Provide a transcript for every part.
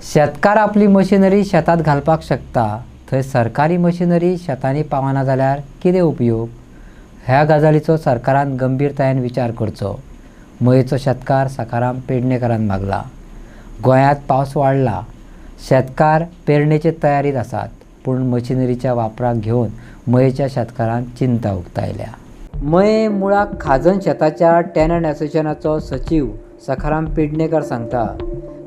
शेतकार आपली मशिनरी शेतात घालपाक शकता, थंय सरकारी मशिनरी शेतांनी पावना जाल्यार कितें उपयोग? ह्या गजालीचो सरकारान गंभीरतायेन विचार करचो, मयेचो शेतकार सकाराम पेडणेकरान मागला। गोंयांत पावस वाडला, शेतकार पेरणेचे तयारीत आसात, पूण मशिनरीच्या वापराक घेवन मयेच्या शेतकारांक चिंता उक्तायल्या। मये मुळाक खाजन शेताच्या टॅनंट असोसिएशनाचो सचिव सखाराम पेडणेकर सांगता,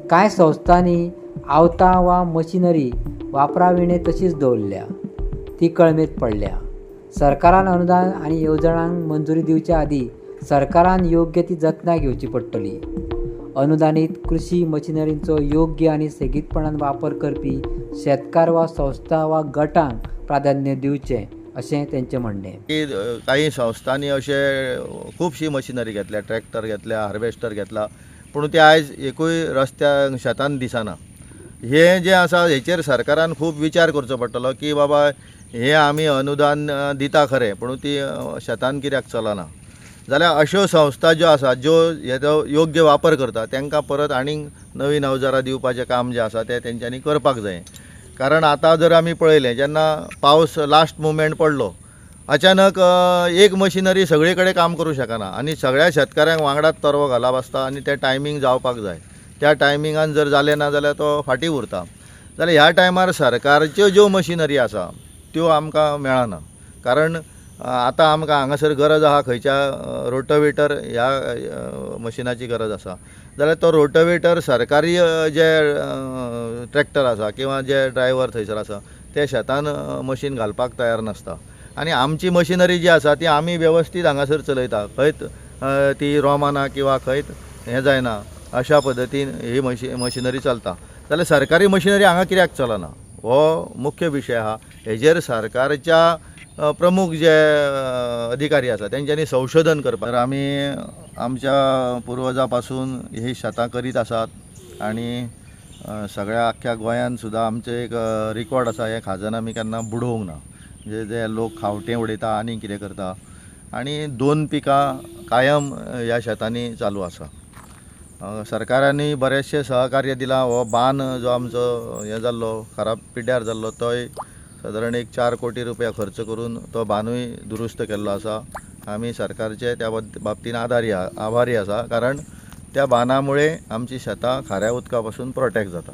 कांय संस्थांनी आवतां वा मशिनरी वापराविणे तशीच दवरल्या, ती कळमेत पडल्या। सरकारान अनुदान आनी येवजणांक मंजुरी दिवच्या आदी सरकारान योग्य ती जतनाय घेवची पडटली। अनुदानीत कृषी मशिनरींचो योग्य आनी सेगीतपणान वापर करपी शेतकार वा संस्था वा गटांक प्राधान्य दिवचें अशें तेंचें म्हणणें। काही संस्थांनी अशे खूबशी मशिनरी घेतल्या, ट्रॅक्टर घेतल्या, हार्वेस्टर घेतला, पूण ते आयज एकूय रस्त्याक शेतान दिसना। हे जे आसा हेचेर सरकारान खूब विचार करचो पडटलो की बाबा हे आमी अनुदान दिता खरें, पूण ती शेतान कित्याक चलना। जाल्यार अश्यो संस्था ज्यो आसा ज्यो हेचो योग्य वापर करता तांकां परत आनीक नवीन अवजारां दिवपाचें काम जें आसा तें तेंच्यांनी करपाक जाय। कारण आतां जर आमी पळयलें, जेन्ना पावस लास्ट मुमेंट पडलो, अचानक एक मशिनरी सगळे कडेन काम करूं शकना आनी सगळ्या शेतकाऱ्यांक वांगडाच तरवो घालप आसता आनी तें टायमींग जावपाक जाय। त्या टायमिंगान जर जालें ना जाल्यार तो फाटीं उरता। जाल्यार ह्या टायमार सरकारच्यो ज्यो मशिनरी आसा त्यो आमकां मेळना, कारण आतां आमकां हांगासर गरज आहा खंयच्या रोटोवेटर ह्या मशिनाची गरज आसा, जाल्यार तो रोटोवेटर सरकारी जे ट्रॅक्टर आसा किंवा जे ड्रायव्हर थंयसर आसा ते शेतान मशीन घालपाक तयार नासता। आनी आमची मशिनरी जी आसा ती आमी वेवस्थीत हांगासर चलयता, खंयत ती रोमाना किंवा खंयत हें जायना, अशा पद्दतीन ही मशिनरी चलता। जाल्यार सरकारी मशिनरी हांगा कित्याक चलना हो मुख्य विशय आहा। हेजेर सरकारच्या प्रमुख जे अधिकारी आसा तेंच्यांनी संशोधन करपाक। आमी आमच्या पुर्वजां पासून ही शेतां करीत आसात आनी सगळ्या आख्ख्या गोंयान सुद्दां आमचें एक रिकॉर्ड आसा, हें खाजन आमी केन्ना बुडोवंक ना। जे लोक खावटें उडयता आनी कितें करता, आनी 2 पिकां कायम ह्या शेतांनी चालू आसा। सरकारांनी बरेचशे सहकार्य दिलां। हो बांद जो आमचो हें जाल्लो खराब पिड्ड्यार जाल्लो तोय सादारण एक 4 कोटी रुपया खर्च करून तो बांदूय दुरुस्त केल्लो आसा। आमी सरकारचे त्या बाबतीन आभारी आसा, कारण त्या बांदामुळे आमची शेतां खाऱ्या उदका पासून प्रोटेक्ट जाता।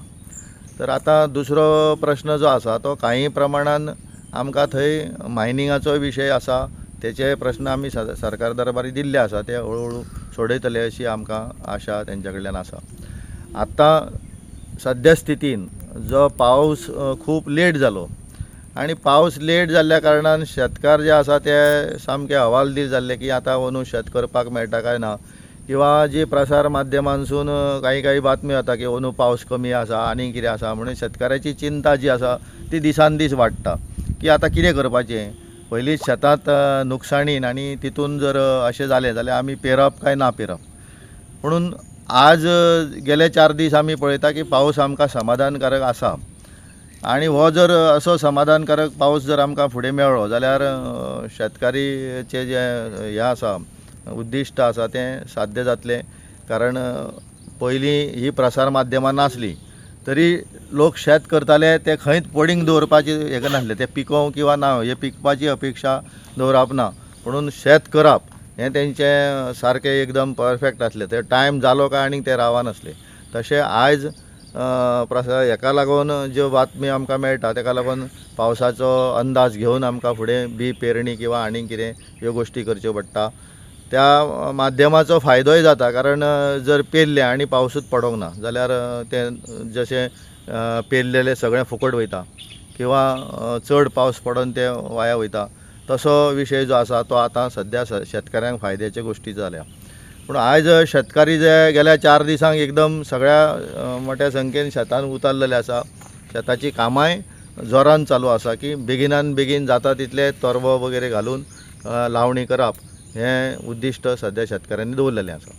तर आतां दुसरो प्रश्न जो आसा तो काही प्रमाणान आमकां थंय मायनिंगाचो विशय आसा, तेचे प्रश्न आमी सरकार दरबारी दिल्ले आसा, ते हळूहळू सोडयतले अशी आमकां आशा तेंच्या कडल्यान आसा। आतां सद्या स्थितीन जो पावस खूब लेट जालो आनी पावस लेट जाल्ल्या कारणान शेतकार जे आसा ते सामके हवालदील जाल्ले की आतां अंदू शेत करपाक मेळटा काय ना, किंवा जी प्रसार माध्यमांसून काही बातमी जाता की अंदू पावस कमी आसा आनी कितें आसा, म्हणून शेतकाराची चिंता जी आसा ती दिसान दीस वाडटा की आतां कितें करपाचें। पयलींच शेतांत नुकसाणीन आनी तितून जर अशें जालें जाल्यार आमी पेरप काय ना पेरप। म्हणून आज गेले 4 दीस आमी पळयता की पावस आमकां समाधानकारक आसा, आनी हो जर असो समाधानकारक पावस जर आमकां फुडें मेळ्ळो जाल्यार शेतकारीचे जे हें आसा उद्दिश्ट आसा तें साध्य जातलें। कारण पयलीं ही प्रसार माध्यमां नासलीं तरी लोक शेत करताले ते खंयत पडींग दवरपाची हें नासलें, तें पिकोवं किंवा ना हे पिकपाची अपेक्षा दवरप ना, म्हणून शेत करप हें तेंचें सारकें एकदम परफेक्ट आसलें। ते टायम जालो काय आनीक ते रावनासले। तशें आयज हेका लागून ज्यो बातमी आमकां मेळटा तेका लागून पावसाचो अंदाज घेवन आमकां फुडें बी पेरणी किंवा आनीक कितें ह्यो गोश्टी करच्यो पडटा। त्या माध्यमाचो फायदोय जाता, कारण जर पेरलें आनी पावसूच पडोंक ना जाल्यार तें जशें पेरलेलें सगळें फुकट वयता किंवा चड पावस पडोन तें वाया वयता, तसो विशय जो आसा तो आतां सद्या शेतकाऱ्यांक फायद्याच्यो गोश्टी जाल्या। पूण आयज शेतकारी जे गेल्या 4 दिसांक एकदम सगळ्या मोठ्या संख्येन शेतान उतारलेले आसा, शेताची कामांय जोरान चालू आसा की बेगिनान बेगीन जाता तितले तरवो वगैरे घालून लावणी करप हें उद्दिश्ट सद्या शेतकाऱ्यांनी दवरलेलें आसा।